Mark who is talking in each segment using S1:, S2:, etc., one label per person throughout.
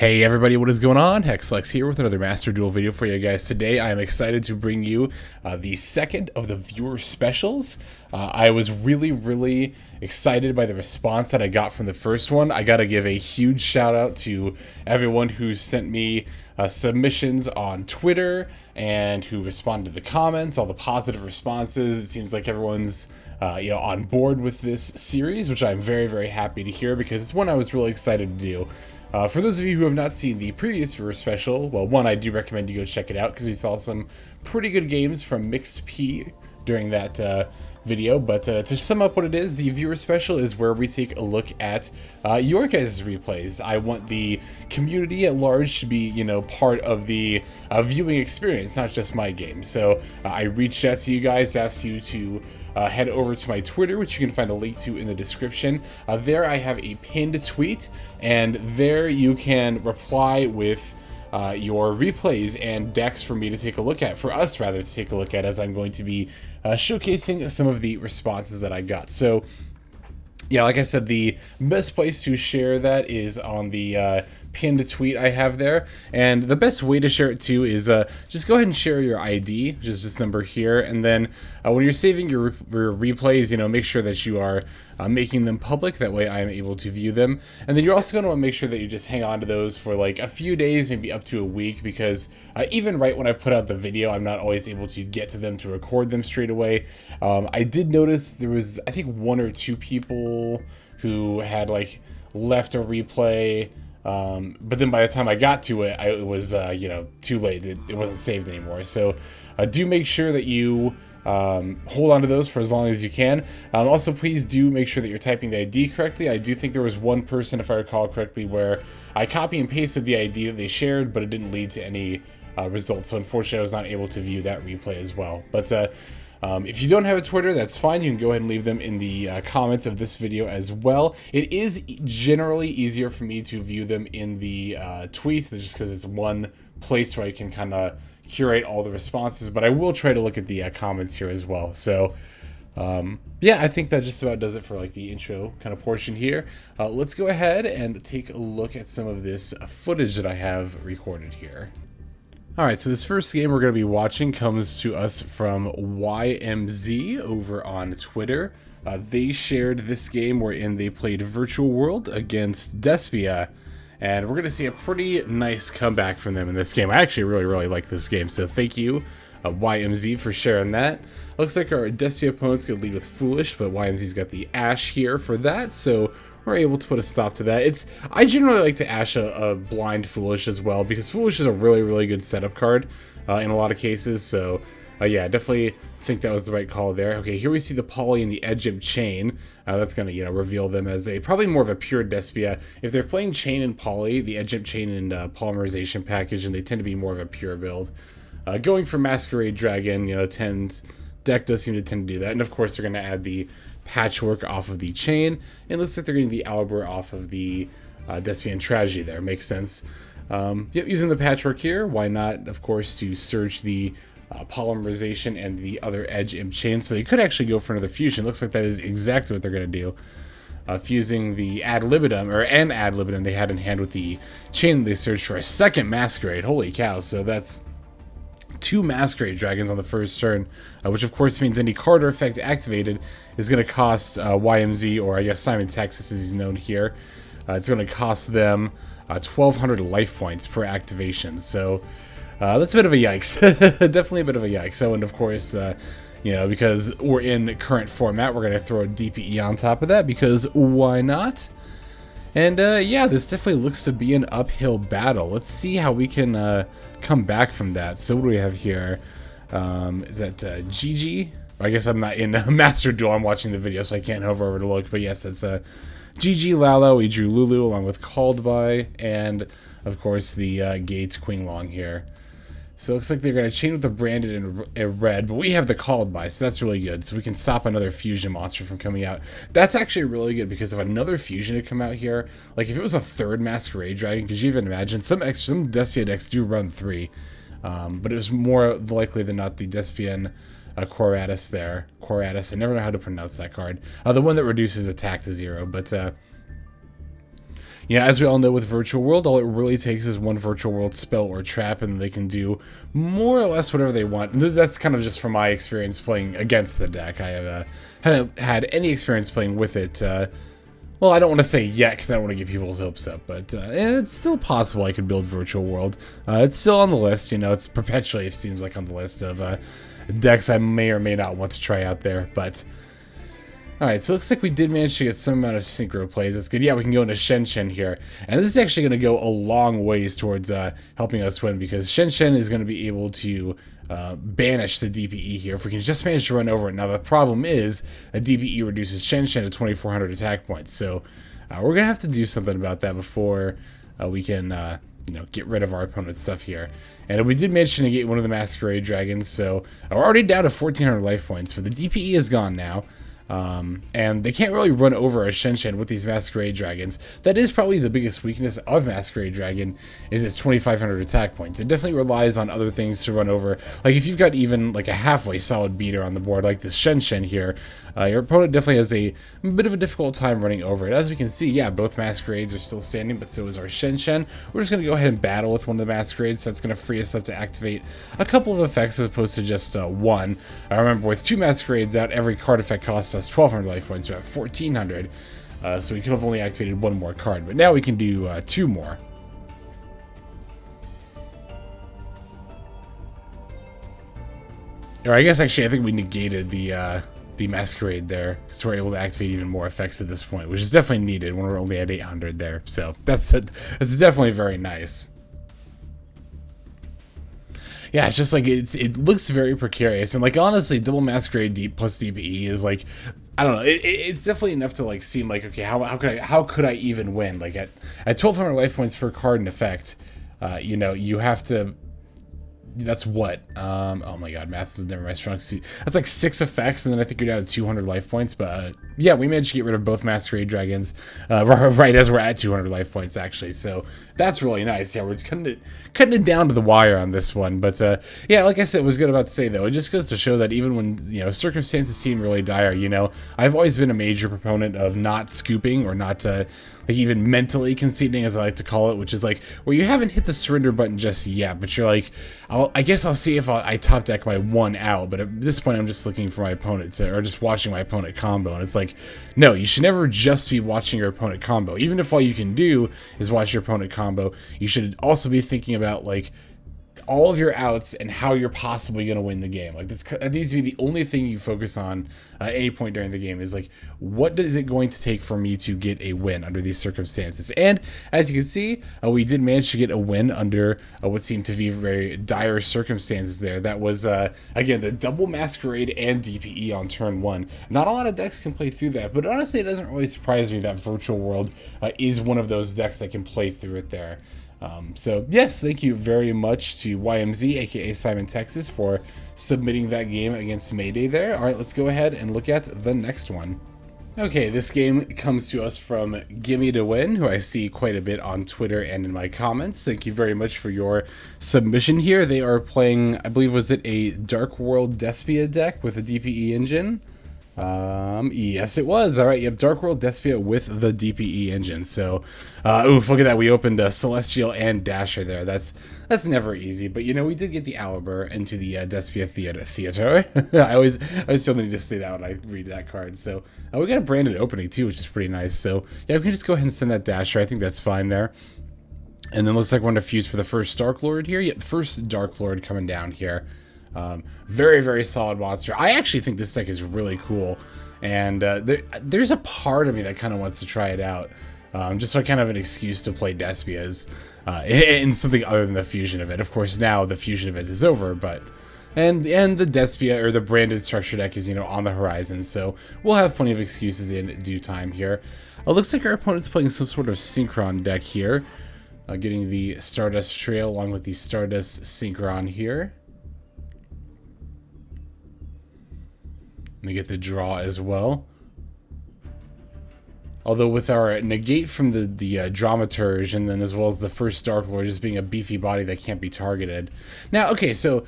S1: Hey everybody, what is going on? Hexlex here with another Master Duel video for you guys. Today I am excited to bring you the second of the viewer specials. I was really excited by the response that I got from the first one. I gotta give a huge shout out to everyone who sent me submissions on Twitter and who responded to the comments, all the positive responses. It seems like everyone's on board with this series, which I'm very happy to hear because it's one I was really excited to do. For those of you who have not seen the previous viewer special, well, one, I do recommend you go check it out because we saw some pretty good games from Mixed P during that video. But to sum up what it is, the viewer special is where we take a look at your guys' replays. I want the community at large to be, part of the viewing experience, not just my game. So I reached out to you guys, asked you to head over to my Twitter, which you can find a link to in the description. There I have a pinned tweet, and there you can reply with your replays and decks for me to take a look at, for us rather to take a look at, as I'm going to be showcasing some of the responses that I got. So yeah, like I said, the best place to share that is on the pinned tweet I have there. And the best way to share it too is just go ahead and share your ID, which is this number here. And then when you're saving your replays, make sure that you are making them public. That way I am able to view them. And then you're also going to want to make sure that you just hang on to those for like a few days, maybe up to a week, because even right when I put out the video, I'm not always able to get to them to record them straight away. I did notice there was, I think, one or two people who had like left a replay, but then by the time I got to it, it was too late. It wasn't saved anymore. So do make sure that you hold on to those for as long as you can. Also, please do make sure that you're typing the ID correctly. I do think there was one person, if I recall correctly, where I copy and pasted the ID that they shared, but it didn't lead to any results. So unfortunately, I was not able to view that replay as well. But if you don't have a Twitter, that's fine. You can go ahead and leave them in the comments of this video as well. It is generally easier for me to view them in the tweets, just because it's one place where I can kind of curate all the responses, but I will try to look at the comments here as well. So yeah, I think that just about does it for like the intro kind of portion here. Let's go ahead and take a look at some of this footage that I have recorded here. Alright, so this first game we're going to be watching comes to us from YMZ over on Twitter. They shared this game wherein they played Virtual World against Despia, and we're going to see a pretty nice comeback from them in this game. I actually really like this game, so thank you, YMZ, for sharing that. Looks like our Despia opponent's going to lead with Foolish, but YMZ's got the Ashe here for that, so we're able to put a stop to that. I generally like to Ashe a blind Foolish as well, because Foolish is a really good setup card in a lot of cases. So yeah, definitely think that was the right call there. Okay, here we see the Poly and the Edge Imp Chain. That's going to reveal them as probably more of a pure Despia. If they're playing Chain and Poly, the Edge Imp Chain and Polymerization package, and they tend to be more of a pure build. Going for Masquerade Dragon, deck does seem to tend to do that, and of course they're going to add the Patchwork off of the Chain, and it looks like they're getting the Albert off of the Despian Tragedy there. Makes sense. Yep, using the Patchwork here, why not, of course, to search the Polymerization and the other Edge Imp Chain, so they could actually go for another fusion. Looks like that is exactly what they're going to do. Fusing the Ad Libitum they had in hand with the Chain, they searched for a second Masquerade. Holy cow, so that's two Masquerade Dragons on the first turn, which of course means any card or effect activated is going to cost YMZ, or I guess Simon Texas as he's known here, it's going to cost them 1,200 life points per activation. So that's a bit of a yikes. Definitely a bit of a yikes. So, and of course, because we're in current format, we're going to throw a DPE on top of that, because why not? And yeah, this definitely looks to be an uphill battle. Let's see how we can come back from that. So what do we have here? Is that GG? I guess I'm not in Master Duel. I'm watching the video, so I can't hover over to look. But yes, that's GG Lalo. We drew Lulu along with Called By, and of course the Gates Queen Long here. So it looks like they're going to chain with the Branded in red, but we have the Called By, so that's really good. So we can stop another fusion monster from coming out. That's actually really good, because if another fusion had come out here, like if it was a third Masquerade Dragon, could you even imagine? Some Despia decks do run 3, but it was more likely than not the Despian Coratus there. Coratus, I never know how to pronounce that card. The one that reduces attack to 0, but Yeah, as we all know with Virtual World, all it really takes is one Virtual World spell or trap, and they can do more or less whatever they want. That's kind of just from my experience playing against the deck. I haven't had any experience playing with it. Well, I don't want to say yet because I don't want to get people's hopes up, but and it's still possible I could build Virtual World. It's still on the list, you know, it's perpetually, it seems like, on the list of decks I may or may not want to try out there, but... Alright, so it looks like we did manage to get some amount of synchro plays. That's good. Yeah, we can go into Shen Shen here. And this is actually going to go a long ways towards helping us win, because Shen Shen is going to be able to banish the DPE here if we can just manage to run over it. Now, the problem is a DPE reduces Shen Shen to 2,400 attack points. So we're going to have to do something about that before we can you know, get rid of our opponent's stuff here. And we did manage to negate one of the Masquerade Dragons, so we're already down to 1,400 life points, but the DPE is gone now. And they can't really run over a Shen Shen with these Masquerade Dragons. That is probably the biggest weakness of Masquerade Dragon, is its 2,500 attack points. It definitely relies on other things to run over. Like if you've got even like a halfway solid beater on the board, like this Shen Shen here, your opponent definitely has a bit of a difficult time running over it. As we can see, yeah, both Masquerades are still standing, but so is our Shen Shen. We're just going to go ahead and battle with one of the Masquerades, so that's going to free us up to activate a couple of effects as opposed to just one. I remember with two Masquerades out, every card effect costs us 1,200 life points. We're at 1,400, so we could have only activated one more card, but now we can do two more. Or I guess actually I think we negated the Masquerade there, so we're able to activate even more effects at this point, which is definitely needed when we're only at 800 there. So that's definitely very nice. Yeah, it's just like it looks very precarious, and like honestly, double Masquerade deep plus DPE is like, I don't know, it's definitely enough to like seem like, okay, how could I even win? Like at 1,200 life points per card in effect, you know, you have to. That's what? Oh my god, math is never my strong suit. That's like 6 effects, and then I think you're down to 200 life points. But yeah, we managed to get rid of both Masquerade Dragons right as we're at 200 life points, actually. So that's really nice. Yeah, we're cutting it down to the wire on this one. But yeah, like I said, was good about to say though, it just goes to show that even when, you know, circumstances seem really dire, you know, I've always been a major proponent of not scooping or not like even mentally conceding, as I like to call it, which is like where you haven't hit the surrender button just yet, but you're like, I guess I'll see if I top deck my one out, but at this point I'm just looking for my opponent to, or just watching my opponent combo, and it's like, no, you should never just be watching your opponent combo. Even if all you can do is watch your opponent combo, you should also be thinking about like all of your outs and how you're possibly going to win the game. Like that needs to be the only thing you focus on at any point during the game, is like, what is it going to take for me to get a win under these circumstances? And as you can see, we did manage to get a win under what seemed to be very dire circumstances there. That was, again, the double Masquerade and DPE on turn 1. Not a lot of decks can play through that, but honestly, it doesn't really surprise me that Virtual World is one of those decks that can play through it there. So yes, thank you very much to YMZ, aka Simon Texas, for submitting that game against Mayday there. Alright, let's go ahead and look at the next one. Okay, this game comes to us from Gimme to Win, who I see quite a bit on Twitter and in my comments. Thank you very much for your submission here. They are playing, I believe, was it a Dark World Despia deck with a DPE engine? Yes, it was. All right, yep, Dark World Despia with the DPE engine. So, oof, look at that. We opened Celestial and Dasher there. That's never easy. But, you know, we did get the Aliber into the Despia Theater. I always feel the need to say that when I read that card. So, we got a branded opening, too, which is pretty nice. So, yeah, we can just go ahead and send that Dasher. I think that's fine there. And then looks like we're going to fuse for the first Dark Lord here. Yep, first Dark Lord coming down here. Very, very solid monster. I actually think this deck is really cool, and there's a part of me that kind of wants to try it out, just so I kind of have an excuse to play Despias in something other than the fusion event. Of course, now the fusion event is over, but and the Despia, or the branded structure deck, is, you know, on the horizon, so we'll have plenty of excuses in due time here. It looks like our opponent's playing some sort of Synchron deck here, getting the Stardust Trail along with the Stardust Synchron here. We get the draw as well. Although with our negate from the Dramaturge, and then as well as the first Dark Lord just being a beefy body that can't be targeted. Now, okay, so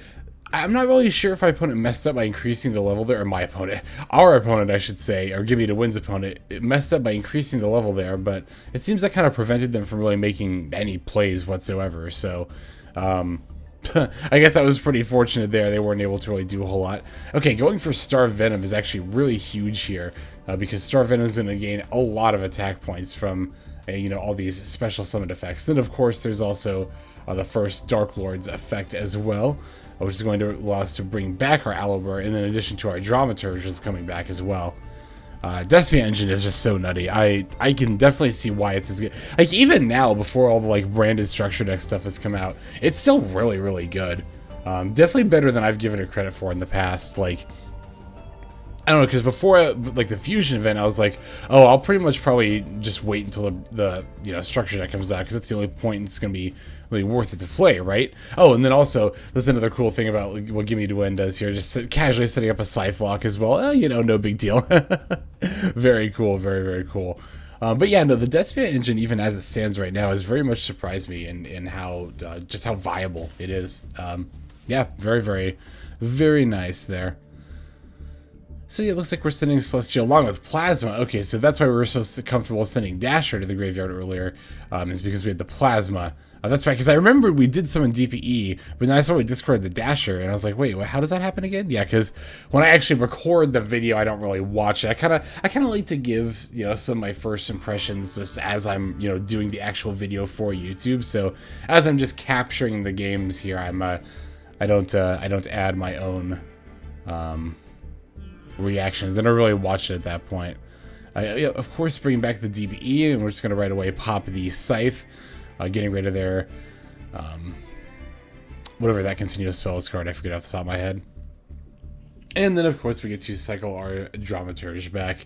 S1: I'm not really sure if my opponent messed up by increasing the level there, or my opponent, our opponent, I should say, or Gimme to Win's opponent, it messed up by increasing the level there, but it seems that kind of prevented them from really making any plays whatsoever, so, I guess I was pretty fortunate there. They weren't able to really do a whole lot. Okay, going for Star Venom is actually really huge here, because Star Venom is going to gain a lot of attack points from, you know, all these special summon effects. Then, of course, there's also the first Dark Lord's effect as well, which is going to allow us to bring back our Alibur, and in addition to our Dramaturge, which is coming back as well. Despia Engine is just so nutty. I can definitely see why it's as good. Like, even now, before all the, like, branded Structure Deck stuff has come out, it's still really, really good. Definitely better than I've given it credit for in the past. Like, I don't know, because before, like, the Fusion event, I was like, oh, I'll pretty much probably just wait until the you know, Structure Deck comes out, because that's the only point it's going to be really worth it to play, right? Oh, and then also, there's another cool thing about, like, what Gimme to Win does here, just casually setting up a Scythe Lock as well. You know, no big deal. Very cool, very, very cool. But yeah, no, the Despia engine, even as it stands right now, has very much surprised me in how, just how viable it is. Yeah, very, very, very nice there. So yeah, it looks like we're sending Celestial along with Plasma. Okay, so that's why we were so comfortable sending Dasher to the graveyard earlier, is because we had the Plasma. That's right, because I remember we did summon DPE, but then I saw we discarded the Dasher, and I was like, wait, how does that happen again? Yeah, because when I actually record the video, I don't really watch it. I kind of like to give, you know, some of my first impressions just as I'm, you know, doing the actual video for YouTube. So as I'm just capturing the games here, I don't add my own reactions. I don't really watch it at that point. Yeah, of course, bringing back the DPE, and we're just going to right away pop the Scythe, getting rid of their, whatever that continuous spells card, I forget off the top of my head. And then, of course, we get to cycle our Dramaturge back.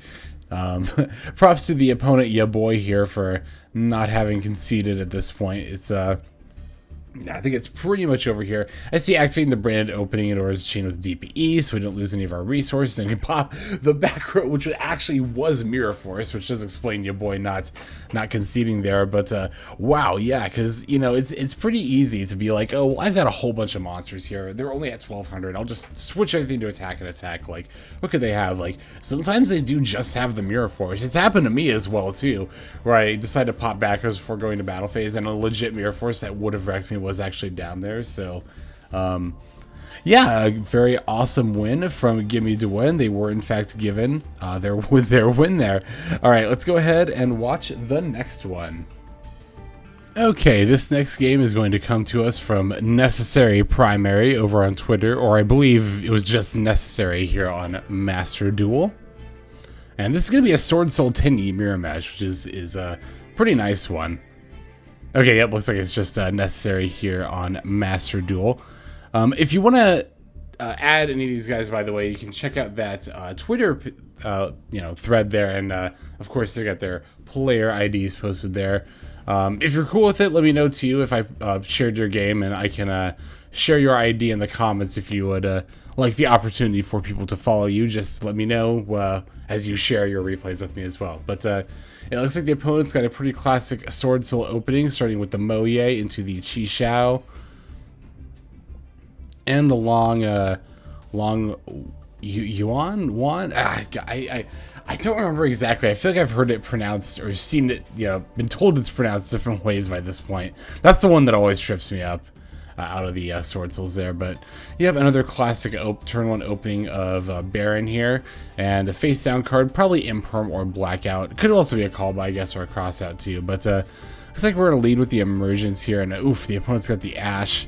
S1: Props to the opponent, ya boy, here for not having conceded at this point. It's, I think it's pretty much over here. I see activating the brand opening in order to chain with DPE so we don't lose any of our resources, and we can pop the back row, which actually was Mirror Force, which does explain your boy not conceding there. But wow, yeah, because, you know, it's pretty easy to be like, oh, well, I've got a whole bunch of monsters here. They're only at 1200. I'll just switch everything to attack and attack. Like, what could they have? Like, sometimes they do just have the Mirror Force. It's happened to me as well, too, where I decided to pop back before going to battle phase, and a legit Mirror Force that would have wrecked me was actually down there. So yeah, a very awesome win from Gimme to Win. They were in fact given their win there. All right, let's go ahead and watch the next one. Okay, this next game is going to come to us from Necessary Primary over on Twitter, or I believe it was just Necessary here on Master Duel. And this is going to be a Sword Soul Tenyi mirror match, which is a pretty nice one. Okay, yep, looks like it's just Necessary here on Master Duel. If you want to add any of these guys, by the way, you can check out that Twitter you know, thread there, and of course they got their player IDs posted there. If you're cool with it, let me know too if I shared your game, and I can share your ID in the comments if you would like the opportunity for people to follow you. Just let me know as you share your replays with me as well. But it looks like the opponent's got a pretty classic Sword Soul opening, starting with the Moye into the Chi Shao, and the long Yuan. I don't remember exactly. I feel like I've heard it pronounced or seen it, you know, been told it's pronounced different ways by this point. That's the one that always trips me up out of the Sword Souls there. But you have another classic turn 1 opening of Baron here, and a face down card, probably Imperm or Blackout. Could also be a call by, I guess, or a cross out too. But looks like we're gonna lead with the Emergence here, and oof, the opponent's got the Ash.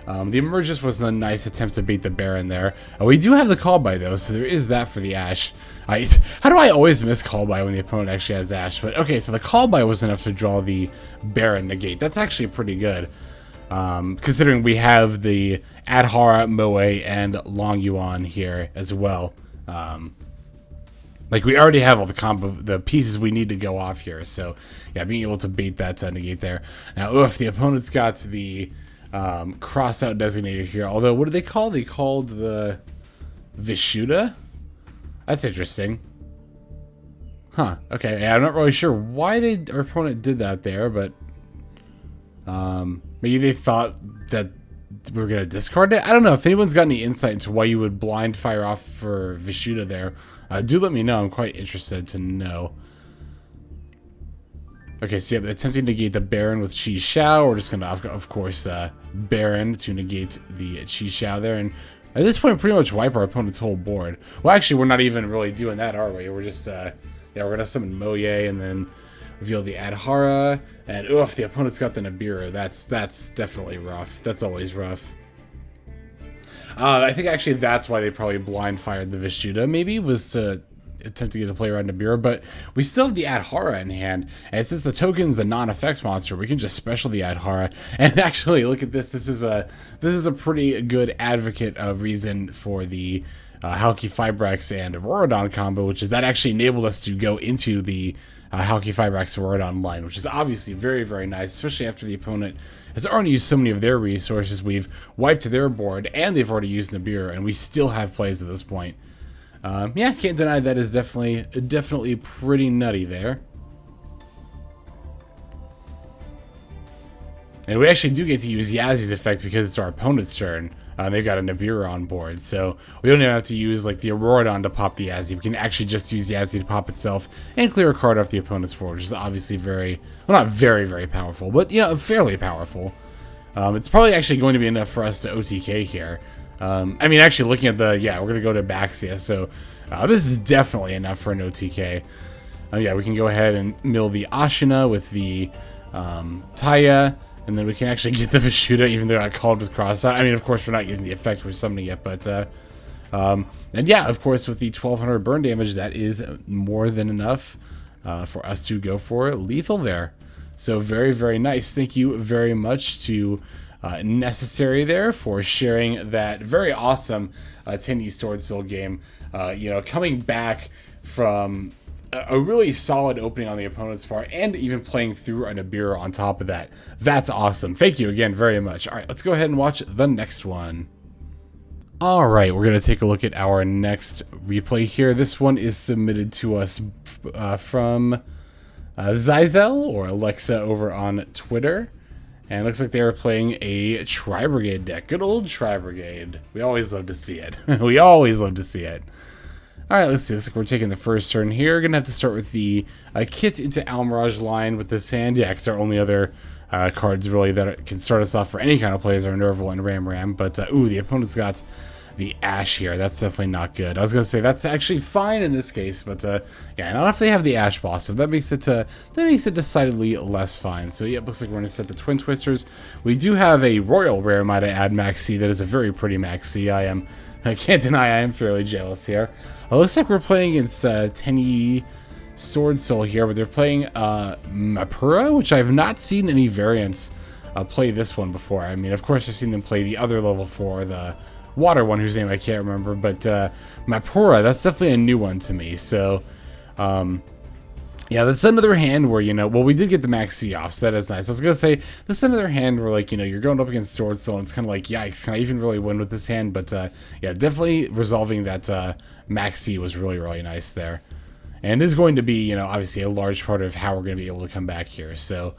S1: The Emergence was a nice attempt to beat the Baron there. We do have the call by though, so there is that for the Ash. How do I always miss call by when the opponent actually has Ash? But okay, so the call by was enough to draw the Baron negate. That's actually pretty good, considering we have the Adhara, Moe, and Long Yuan here as well. Like, we already have all the pieces we need to go off here. So yeah, being able to bait that negate there. Now, if the opponent's got the cross out designator here, although what do they call? They called the Vishuddha. That's interesting. Huh. Okay. Yeah, I'm not really sure why our opponent did that there, but maybe they thought that we're going to discard it. I don't know if anyone's got any insight into why you would blind fire off for Vishuda there. Do let me know. I'm quite interested to know. Okay, so yeah, attempting to negate the Baron with Chi Xiao. We're just going to, of course, Baron to negate the Chi Xiao there. And at this point, pretty much wipe our opponent's whole board. Well, actually, we're not even really doing that, are we? We're just, yeah, we're going to summon Moye and then reveal the Adhara. And, oof, the opponent's got the Nibiru. That's definitely rough. That's always rough. I think, actually, that's why they probably blind fired the Vishuda, maybe, was to attempt to get the play around Nibiru, but we still have the Adhara in hand, and since the token's a non-effects monster, we can just special the Adhara. And actually, look at this. This is a pretty good advocate reason for the Halki Fibrax and Auroradon combo, which is that actually enabled us to go into the Halki Fibrax Auroradon line, which is obviously very, very nice, especially after the opponent has already used so many of their resources. We've wiped their board, and they've already used Nibiru, and we still have plays at this point. Yeah, can't deny that is definitely pretty nutty there. And we actually do get to use Yazi's effect because it's our opponent's turn. They've got a Nibiru on board, so we don't even have to use like the Auroradon to pop the Yazi. We can actually just use Yazi to pop itself and clear a card off the opponent's board, which is obviously very, well, not very, very powerful, but, you know, fairly powerful. It's probably actually going to be enough for us to OTK here. I mean, actually, looking at the, yeah, we're going to go to Baxia, so this is definitely enough for an OTK. Yeah, we can go ahead and mill the Ashina with the Taya, and then we can actually get the Vishuda, even though I called with Crossout. I mean, of course, we're not using the effect, we're summoning it, but, and yeah, of course, with the 1200 burn damage, that is more than enough for us to go for lethal there. So very, very nice. Thank you very much to Necessary there for sharing that very awesome Tenyi Sword Soul game. You know, coming back from a really solid opening on the opponent's part and even playing through a Nibiru on top of that. That's awesome. Thank you again very much. All right, let's go ahead and watch the next one. All right, we're going to take a look at our next replay here. This one is submitted to us from Zyzel or Alexa over on Twitter. And it looks like they were playing a Tri-Brigade deck. Good old Tri-Brigade. We always love to see it. We always love to see it. Alright, let's see. Looks like we're taking the first turn here. Gonna have to start with the Kit into Almirage line with this hand. Yeah, because our only other cards really that can start us off for any kind of plays are Nerval and Ram Ram. But, ooh, the opponent's got the Ash here. That's definitely not good. I was going to say that's actually fine in this case, but yeah, not if they have the Ash boss. So that makes it decidedly less fine. So yeah, it looks like we're going to set the Twin Twisters. We do have a Royal Rare, might I add, Maxi. That is a very pretty Maxi. I can't deny I am fairly jealous here. It looks like we're playing against Tenyi Sword Soul here, but they're playing Mapura, which I have not seen any variants play this one before. I mean, of course, I've seen them play the other level 4, the water one whose name I can't remember, but Mapura, that's definitely a new one to me. So yeah, that's another hand where, you know, well, we did get the Maxi off, so that is nice. I was gonna say this is another hand where, like, you know, you're going up against Sword Soul and it's kind of like, yikes, can I even really win with this hand? But yeah, definitely resolving that Maxi was really, really nice there, and is going to be, you know, obviously a large part of how we're going to be able to come back here. So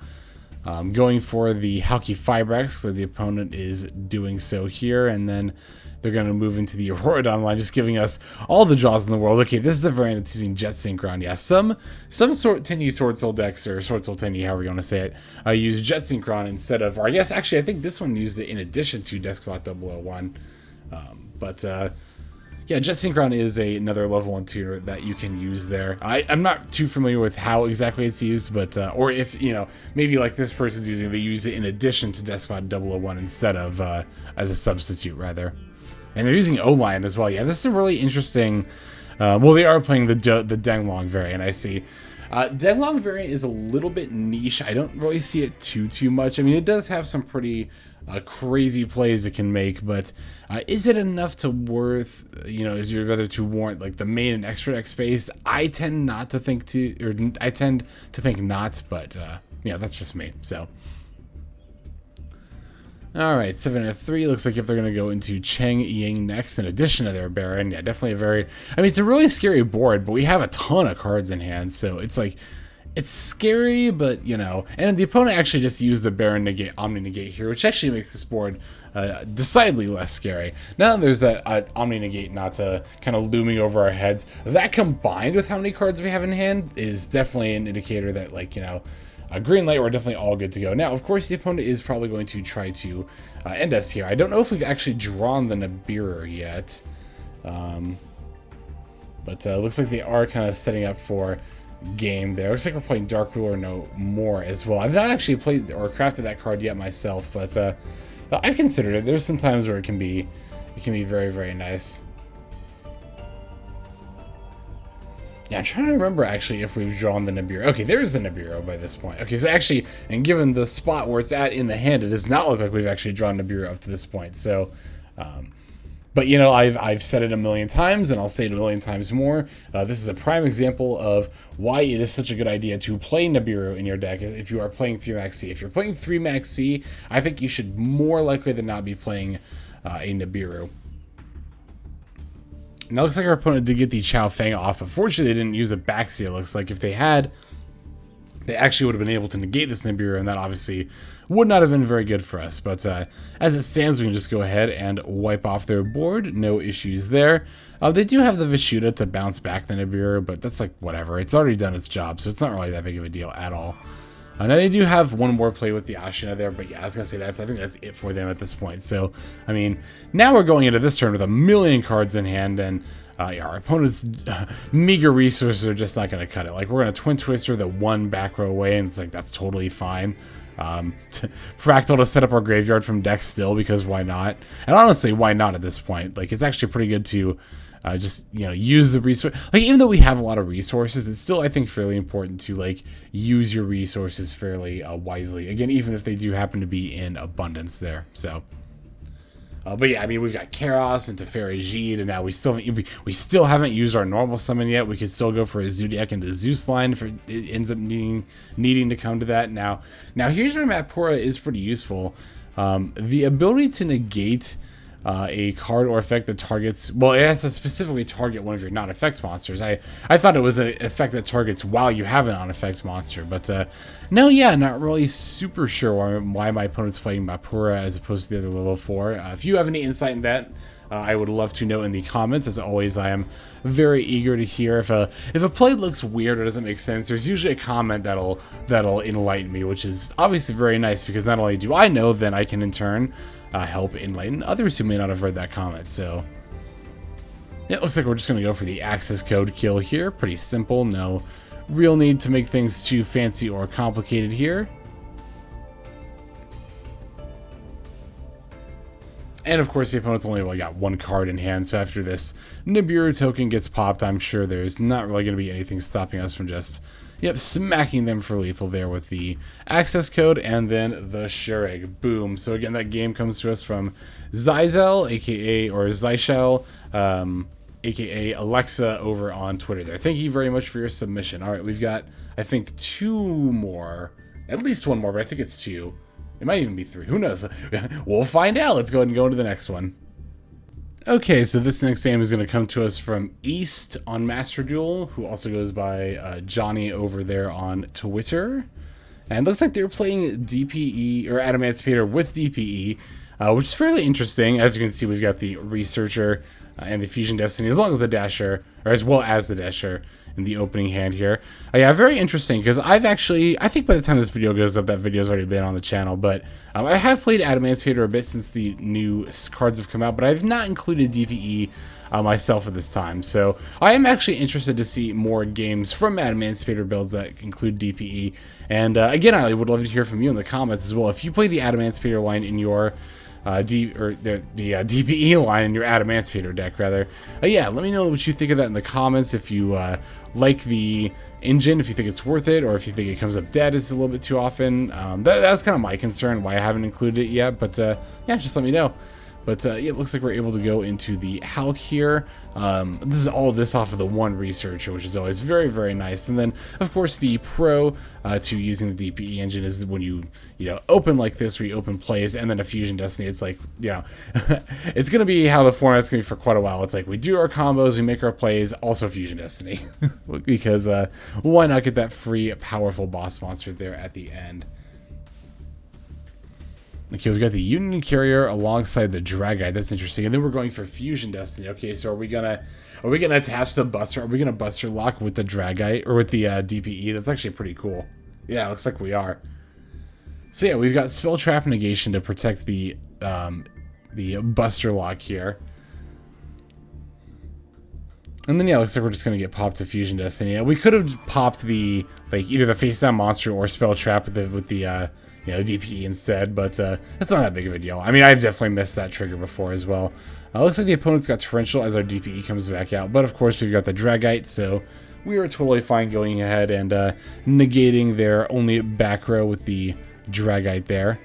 S1: going for the Halki Fibrax, so the opponent is doing so here, and then they're going to move into the Auroradon line, just giving us all the draws in the world. Okay, this is a variant that's using Jet Synchron. Yeah, some sort Tenyi Sword Soul decks, or Sword Soul Tenyi, however you want to say it, use Jet Synchron instead of, or I guess actually I think this one used it in addition to Deskbot 001. But yeah, Jet Synchron is another level 1 tuner that you can use there. I'm not too familiar with how exactly it's used, but or if, you know, maybe like this person's using it, they use it in addition to Deskbot 001 instead of as a substitute, rather. And they're using O-Line as well. Yeah, this is a really interesting... well, they are playing the Denglong variant, I see. Denglong variant is a little bit niche. I don't really see it too much. I mean, it does have some pretty crazy plays it can make, but is it enough to worth, you know, is it rather to warrant like the main and extra deck space? I tend not to think I tend to think not, but yeah, that's just me. So all right, 7-3. Looks like if they're going to go into Cheng Ying next, in addition to their Baron. Yeah, definitely a very... I mean, it's a really scary board, but we have a ton of cards in hand, so it's like... it's scary, but you know, and the opponent actually just used the Baron Negate, Omni Negate here, which actually makes this board decidedly less scary. Now there's that Omni Negate not kind of looming over our heads. That combined with how many cards we have in hand is definitely an indicator that, like, you know, green light, we're definitely all good to go. Now, of course, the opponent is probably going to try to end us here. I don't know if we've actually drawn the Nibiru yet. But looks like they are kind of setting up for game there. Looks like we're playing Dark Ruler no more as well. I've not actually played or crafted that card yet myself, but I've considered it. There's some times where it can be very, very nice. Yeah, I'm trying to remember actually if we've drawn the Nibiru. Okay, there's the Nibiru by this point. Okay, so actually, and given the spot where it's at in the hand, it does not look like we've actually drawn Nibiru up to this point. So, but you know, I've said it a million times, and I'll say it a million times more. This is a prime example of why it is such a good idea to play Nibiru in your deck if you are playing 3 Max C. If you're playing 3 Max C, I think you should more likely than not be playing a Nibiru. Now it looks like our opponent did get the Chao Feng off, but fortunately they didn't use a Baxi. It looks like if they had, they actually would have been able to negate this Nibiru, and that obviously would not have been very good for us. But as it stands, we can just go ahead and wipe off their board. No issues there. They do have the Vishuddha to bounce back the Nibiru, but that's like whatever. It's already done its job, so it's not really that big of a deal at all. Now they do have one more play with the Ashina there, but yeah, I was gonna say I think that's it for them at this point. So, I mean, now we're going into this turn with a million cards in hand, and yeah, our opponent's meager resources are just not gonna cut it. Like, we're gonna Twin Twister the one back row away, and it's like, that's totally fine. Fractal to set up our graveyard from deck still, because why not? And honestly, why not at this point? Like, it's actually pretty good to just, you know, use the resource. Like, even though we have a lot of resources, it's still, I think, fairly important to, like, use your resources fairly wisely. Again, even if they do happen to be in abundance there. So, but yeah, I mean, we've got Kairos and Teferi Jid, and now we still haven't used our normal summon yet. We could still go for a Zodiac into Zeus line if it ends up needing to come to that. Now here's where Mapura is pretty useful. The ability to negate a card or effect that targets, well, it has to specifically target one of your non-effect monsters. I thought it was an effect that targets while you have a non-effect monster, but no, yeah, not really super sure why my opponent's playing Mapura as opposed to the other level 4. If you have any insight in that, I would love to know in the comments. As always, I am very eager to hear if a play looks weird or doesn't make sense. There's usually a comment that'll enlighten me, which is obviously very nice, because not only do I know, then I can in turn help enlighten others who may not have read that comment. So yeah, it looks like we're just going to go for the access code kill here. Pretty simple. No real need to make things too fancy or complicated here. And of course, the opponent's only got one card in hand, so after this Nibiru token gets popped, I'm sure there's not really going to be anything stopping us from just, yep, smacking them for lethal there with the access code and then the Shurig. Boom. So again, that game comes to us from Zyzel, aka, or Zyshel, aka Alexa over on Twitter there. Thank you very much for your submission. All right, we've got, I think, 2 more. At least 1 more, but I think it's 2. It might even be 3. Who knows? We'll find out. Let's go ahead and go into the next one. Okay, so this next game is going to come to us from East on Master Duel, who also goes by Johnny over there on Twitter. And it looks like they're playing DPE, or Adamancipator with DPE, which is fairly interesting. As you can see, we've got the Researcher and the Fusion Destiny, as well as the Dasher in the opening hand here. Yeah, very interesting, because I think by the time this video goes up, that video's already been on the channel, but I have played Adamancipator a bit since the new cards have come out, but I've not included DPE myself at this time. So I am actually interested to see more games from Adamancipator builds that include DPE. And again, I would love to hear from you in the comments as well. If you play the Adamancipator line in your DPE line in your Adamancipator deck, rather. Yeah, let me know what you think of that in the comments. If you like the engine, if you think it's worth it, or if you think it comes up dead is a little bit too often. That's kind of my concern, why I haven't included it yet, but yeah, just let me know. But yeah, it looks like we're able to go into the Hulk here. This is all this off of the one researcher, which is always very, very nice. And then, of course, the pro to using the DPE engine is when you open like this, where you open plays, and then a Fusion Destiny. It's like, it's going to be how the format's going to be for quite a while. It's like we do our combos, we make our plays, also Fusion Destiny. Because why not get that free, powerful boss monster there at the end? Okay, we've got the Union Carrier alongside the Dragite. That's interesting. And then we're going for Fusion Destiny. Okay, so are we gonna attach the Buster? Are we gonna Buster Lock with the Dragite or with the DPE? That's actually pretty cool. Yeah, it looks like we are. So yeah, we've got Spell Trap Negation to protect the Buster Lock here. And then yeah, it looks like we're just gonna get popped to Fusion Destiny. We could have popped the either the face down monster or Spell Trap with the DPE instead, but it's not that big of a deal. I mean, I've definitely missed that trigger before as well. Looks like the opponent's got Torrential as our DPE comes back out, but of course we've got the Dragite, so we are totally fine going ahead and negating their only back row with the Dragite there.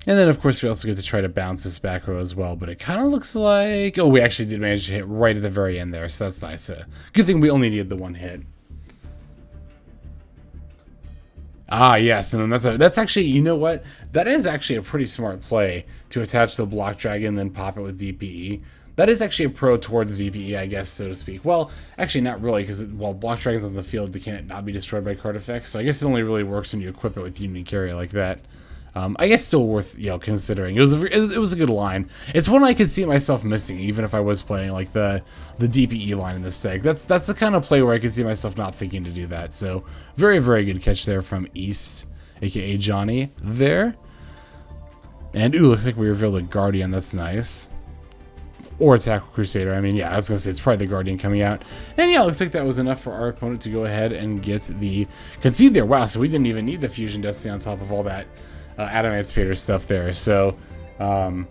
S1: And then, of course, we also get to try to bounce this back row as well, but it kind of looks like... Oh, we actually did manage to hit right at the very end there, so that's nice. Good thing we only needed the one hit. Ah, yes, and then that's actually, you know what? That is actually a pretty smart play to attach the Block Dragon and then pop it with DPE. That is actually a pro towards DPE, I guess, so to speak. Well, actually not really, because while Block Dragon's on the field, they can't not be destroyed by card effects, so I guess it only really works when you equip it with Union Carrier like that. I guess still worth considering. It was a good line. It's one I could see myself missing, even if I was playing like the DPE line in this deck. That's the kind of play where I could see myself not thinking to do that. So very, very good catch there from East, aka Johnny there. And ooh, looks like we revealed a Guardian. That's nice. Or a Tackle Crusader. I mean, yeah, I was gonna say it's probably the Guardian coming out. And yeah, it looks like that was enough for our opponent to go ahead and get the concede there. Wow, so we didn't even need the Fusion Destiny on top of all that Adamantipator stuff there. So yeah,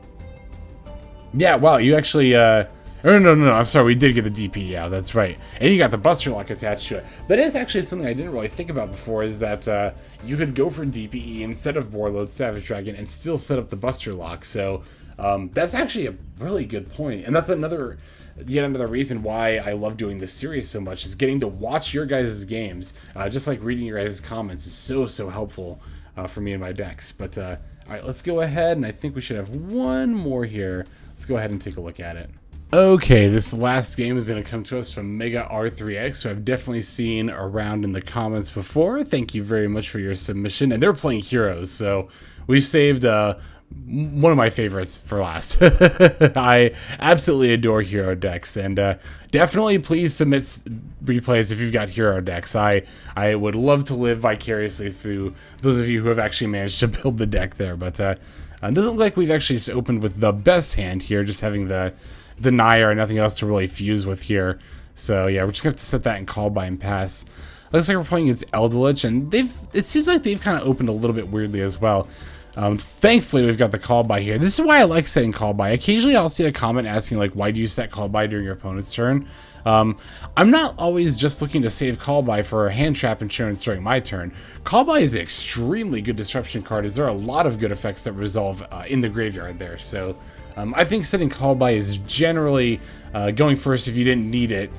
S1: wow, you actually no, I'm sorry, we did get the DP out, that's right. And you got the Buster Lock attached to it. That is actually something I didn't really think about before, is that you could go for DPE instead of Warlord Savage Dragon and still set up the Buster Lock. So that's actually a really good point. And that's yet another reason why I love doing this series so much, is getting to watch your guys' games. Just like reading your guys' comments is so helpful for me and my decks. But all right, let's go ahead, and I think we should have one more here. Let's go ahead and take a look at it. Okay, this last game is going to come to us from Mega R3X, who I've definitely seen around in the comments before. Thank you very much for your submission. And they're playing Heroes, so we saved one of my favorites for last. I absolutely adore hero decks, and definitely please submit replays if you've got hero decks. I would love to live vicariously through those of you who have actually managed to build the deck there. But it doesn't look like we've actually just opened with the best hand here, just having the Denier and nothing else to really fuse with here. So yeah, we're just gonna have to set that in call by and pass. Looks like we're playing against Eldritch, and it seems like they've kind of opened a little bit weirdly as well. Thankfully, we've got the call by here. This is why I like setting call by. Occasionally, I'll see a comment asking, like, why do you set call by during your opponent's turn? I'm not always just looking to save call by for a hand trap insurance during my turn. Call by is an extremely good disruption card, as there are a lot of good effects that resolve in the graveyard there. So I think setting call by is generally going first if you didn't need it.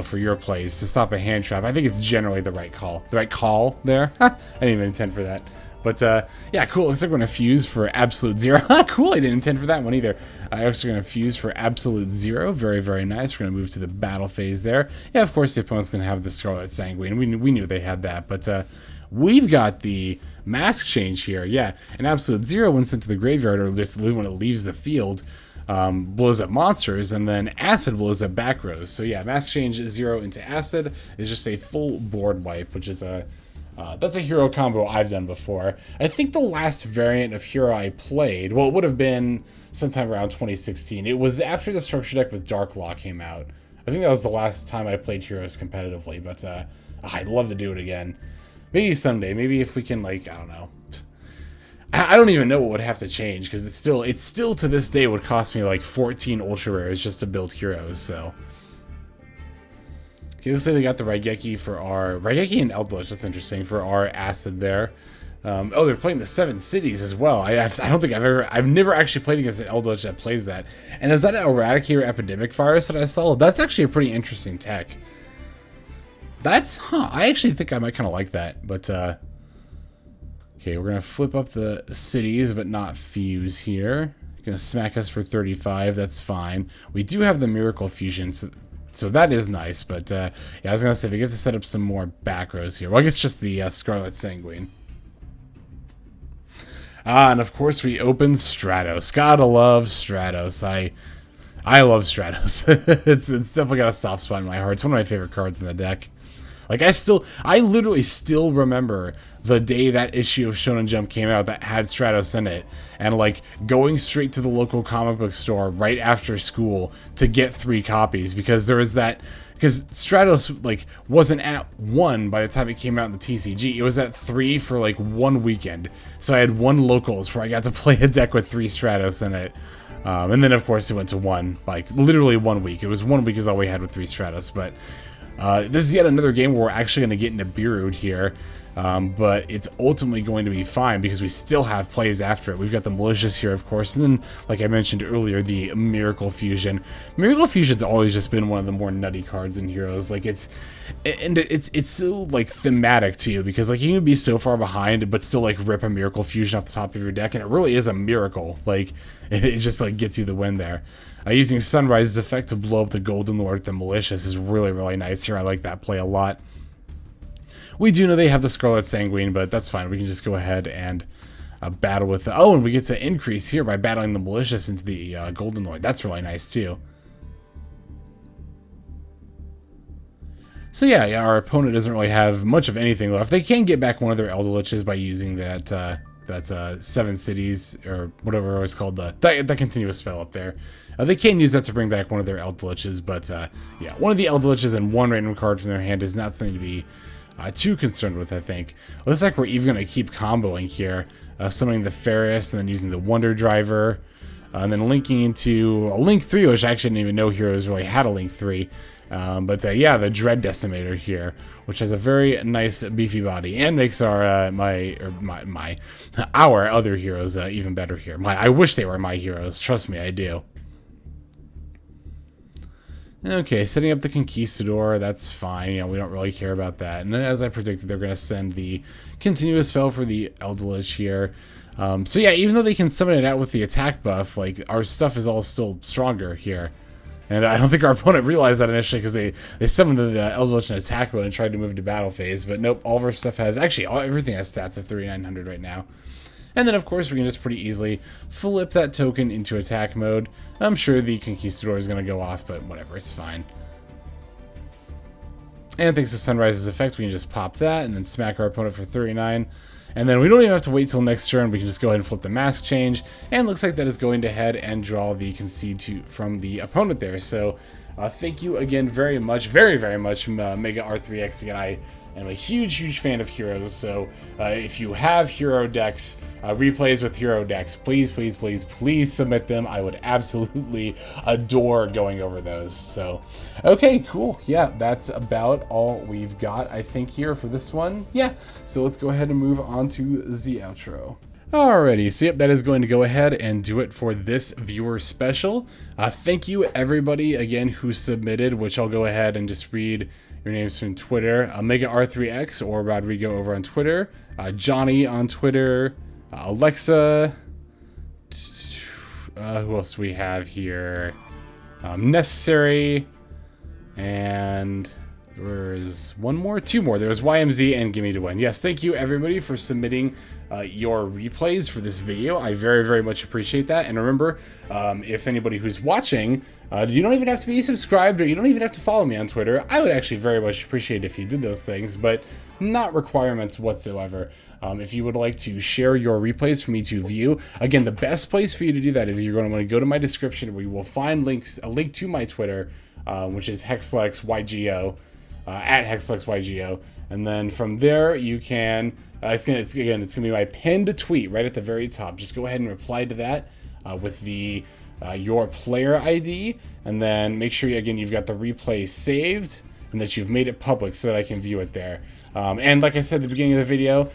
S1: For your plays to stop a hand trap. I think it's generally the right call. The right call there. I didn't even intend for that. But yeah, cool. Looks like we're going to fuse for Absolute Zero. Cool, I didn't intend for that one either. I'm actually going to fuse for Absolute Zero. Very, very nice. We're going to move to the battle phase there. Yeah, of course, the opponent's going to have the Scarlet Sanguine. We knew they had that. But we've got the Mask Change here. Yeah, an Absolute Zero when sent to the graveyard, or just when it leaves the field, blows up monsters, and then Acid blows up back rows. So yeah, Mask Change 0 into Acid is just a full board wipe, which is that's a hero combo I've done before. I think the last variant of hero I played, well, it would have been sometime around 2016. It was after the structure deck with Dark Law came out. I think that was the last time I played heroes competitively, but I'd love to do it again. Maybe someday. Maybe if we can, like, I don't know. I don't even know what would have to change, because it's still to this day would cost me like 14 ultra rares just to build heroes. So okay, looks like they got the Raigeki for our Raigeki and Eldritch. That's interesting for our Acid there. Oh, they're playing the Seven Cities as well. I don't think I've never actually played against an Eldritch that plays that. And is that an Eradicator Epidemic Virus that I saw? That's actually a pretty interesting tech. I actually think I might kind of like that. But, okay, we're going to flip up the cities, but not fuse here. Going to smack us for 35. That's fine. We do have the Miracle Fusion, so that is nice. But, yeah, I was going to say, they get to set up some more back rows here. Well, I guess just the Scarlet Sanguine. And of course we open Stratos. Gotta love Stratos. I love Stratos. it's definitely got a soft spot in my heart. It's one of my favorite cards in the deck. Like I literally still remember the day that issue of Shonen Jump came out that had Stratos in it, and like going straight to the local comic book store right after school to get 3 copies because there was that. Because Stratos, like, wasn't at 1 by the time it came out in the TCG. It was at 3 for, like, 1 weekend. So I had 1 locals where I got to play a deck with 3 Stratos in it. And then, of course, it went to 1, like, literally 1 week. It was 1 week is all we had with 3 Stratos. But this is yet another game where we're actually going to get into Beerud here. But it's ultimately going to be fine because we still have plays after it. We've got the Malicious here, of course, and then, like I mentioned earlier, the Miracle Fusion. Miracle Fusion's always just been one of the more nutty cards in Heroes. Like, it's so, like, thematic to you because, like, you can be so far behind but still, like, rip a Miracle Fusion off the top of your deck, and it really is a miracle. Like, it just, like, gets you the win there. Using Sunrise's effect to blow up the Golden Lord with the Malicious is really, really nice here. I like that play a lot. We do know they have the Scarlet Sanguine, but that's fine. We can just go ahead and battle with the... Oh, and we get to increase here by battling the Malicious into the Golden Lord. That's really nice, too. So, yeah, our opponent doesn't really have much of anything left. They can get back one of their Eldritches by using that 7 Cities, or whatever it was called, that continuous spell up there. They can use that to bring back one of their Eldritches, but, yeah, one of the Eldritches and 1 random card from their hand is not something to be... too concerned with, I think. Looks like we're even going to keep comboing here. Summoning the Ferris, and then using the Wonder Driver. And then linking into a Link 3, which I actually didn't even know Heroes really had a Link 3. But yeah, the Dread Decimator here, which has a very nice beefy body. And makes our our other heroes even better here. I wish they were my heroes. Trust me, I do. Okay, setting up the Conquistador, that's fine. You know, we don't really care about that. And as I predicted, they're going to send the continuous spell for the Eldritch here. So yeah, even though they can summon it out with the attack buff, like, our stuff is all still stronger here. And I don't think our opponent realized that initially because they summoned the Eldritch in attack mode and tried to move to battle phase. But nope, all of our stuff has... Actually, everything has stats of 3,900 right now. And then, of course, we can just pretty easily flip that token into attack mode. I'm sure the Conquistador is going to go off, but whatever, it's fine. And thanks to Sunrise's effect, we can just pop that and then smack our opponent for 39. And then we don't even have to wait till next turn. We can just go ahead and flip the mask change. And looks like that is going to head and draw the concede from the opponent there. So thank you again very much, very, very much, Mega R3X. Again, I am a huge, huge fan of Heroes. So if you have Hero decks, replays with Hero decks, please, please, please, please submit them. I would absolutely adore going over those. So, okay, cool. Yeah, that's about all we've got, I think, here for this one. Yeah, so let's go ahead and move on to the outro. Alrighty, so yep, that is going to go ahead and do it for this viewer special. Thank you, everybody, again, who submitted, which I'll go ahead and just read your names from Twitter. Mega R3X or Rodrigo over on Twitter. Johnny on Twitter. Alexa. Who else do we have here? Necessary. And there's one more? 2 more. There was YMZ and Gimme to Win. Yes, thank you, everybody, for submitting your replays for this video. I very, very much appreciate that. And remember, if anybody who's watching, you don't even have to be subscribed or you don't even have to follow me on Twitter. I would actually very much appreciate it if you did those things, but not requirements whatsoever. If you would like to share your replays for me to view, again, the best place for you to do that is you're going to want to go to my description where you will find a link to my Twitter, which is HexLexYGO, at HexLexYGO. And then from there, you can, it's gonna be my pinned tweet right at the very top. Just go ahead and reply to that with your player ID, and then make sure, again, you've got the replay saved. and that you've made it public so that I can view it there. And like I said at the beginning of the video,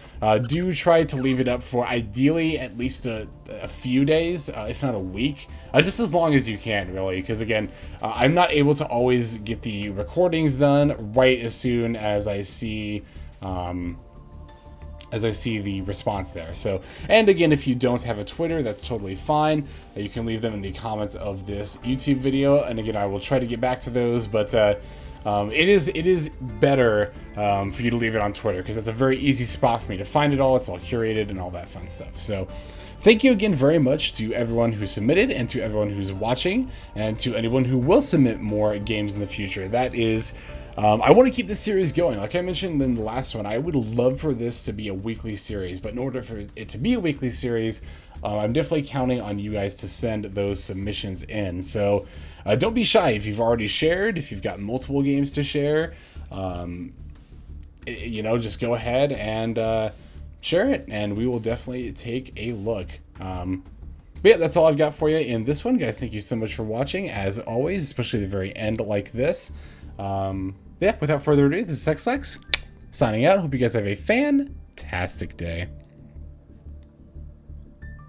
S1: do try to leave it up for ideally at least a few days, if not a week, just as long as you can, really, because again, I'm not able to always get the recordings done right as soon as I see the response there. So, and again, if you don't have a Twitter, that's totally fine. You can leave them in the comments of this YouTube video, and again, I will try to get back to those, but it is better for you to leave it on Twitter, because it's a very easy spot for me to find it all. It's all curated and all that fun stuff. So thank you again very much to everyone who submitted, and to everyone who's watching, and to anyone who will submit more games in the future. That is, I want to keep this series going. Like I mentioned in the last one, I would love for this to be a weekly series, but in order for it to be a weekly series, I'm definitely counting on you guys to send those submissions in. So don't be shy if you've already shared, if you've got multiple games to share, you know, just go ahead and share it, and we will definitely take a look. But yeah, that's all I've got for you in this one, guys. Thank you so much for watching, as always, especially the very end like this. Yeah, without further ado, this is Xlex signing out. Hope you guys have a fantastic day.